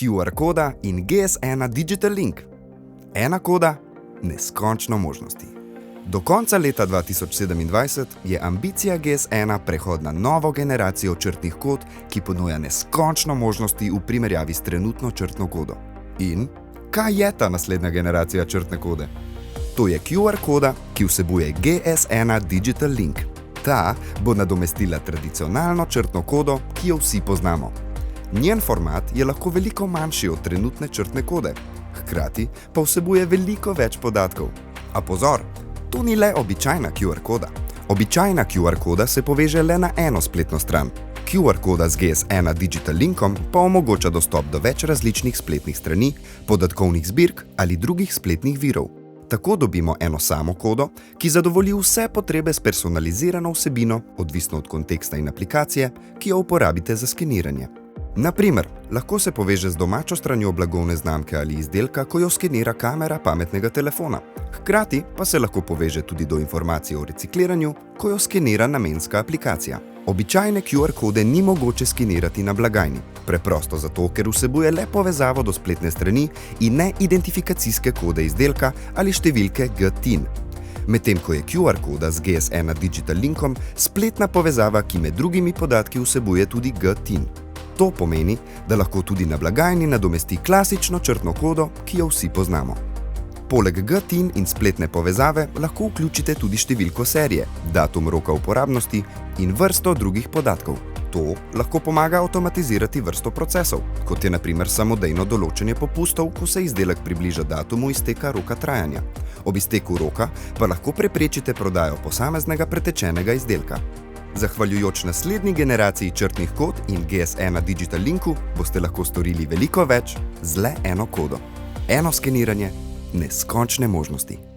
QR koda in GS1 Digital Link. Ena koda, neskončno možnosti. Do konca leta 2027 je ambicija GS1 prehod na novo generacijo črtnih kod, ki ponuja neskončno možnosti v primerjavi s trenutno črtno kodo. In kaj je ta naslednja generacija črtne kode? To je QR koda, ki vsebuje GS1 Digital Link. Ta bo nadomestila tradicionalno črtno kodo, ki jo vsi poznamo. Njen format je lahko veliko manjši od trenutne črtne kode, hkrati pa vsebuje veliko več podatkov. A pozor, to ni le običajna QR koda. Običajna QR koda se poveže le na eno spletno stran. QR koda z GS1 Digital Linkom pa omogoča dostop do več različnih spletnih strani, podatkovnih zbirk ali drugih spletnih virov. Tako dobimo eno samo kodo, ki zadovolji vse potrebe s personalizirano vsebino, odvisno od konteksta in aplikacije, ki jo uporabite za skeniranje. Naprimer, lahko se poveže z domačo stranjo blagovne znamke ali izdelka, ko jo skenira kamera pametnega telefona. Hkrati pa se lahko poveže tudi do informacij o recikliranju, ko jo skenira namenska aplikacija. Običajne QR kode ni mogoče skenirati na blagajni, preprosto zato, ker vsebuje le povezavo do spletne strani in ne identifikacijske kode izdelka ali številke GTIN. Medtem ko je QR koda z GS1 Digital Linkom spletna povezava, ki med drugimi podatki vsebuje tudi GTIN. To pomeni, da lahko tudi na blagajni nadomesti klasično črtno kodo, ki jo vsi poznamo. Poleg GTIN in spletne povezave lahko vključite tudi številko serije, datum roka uporabnosti in vrsto drugih podatkov. To lahko pomaga avtomatizirati vrsto procesov, kot je na primer samodejno določenje popustov, ko se izdelek približa datumu izteka roka trajanja. Ob izteku roka pa lahko preprečite prodajo posameznega pretečenega izdelka. Zahvaljujoč naslednji generaciji črtnih kod in GS1 Digital Linku boste lahko storili veliko več z le eno kodo. Eno skeniranje, neskončne možnosti.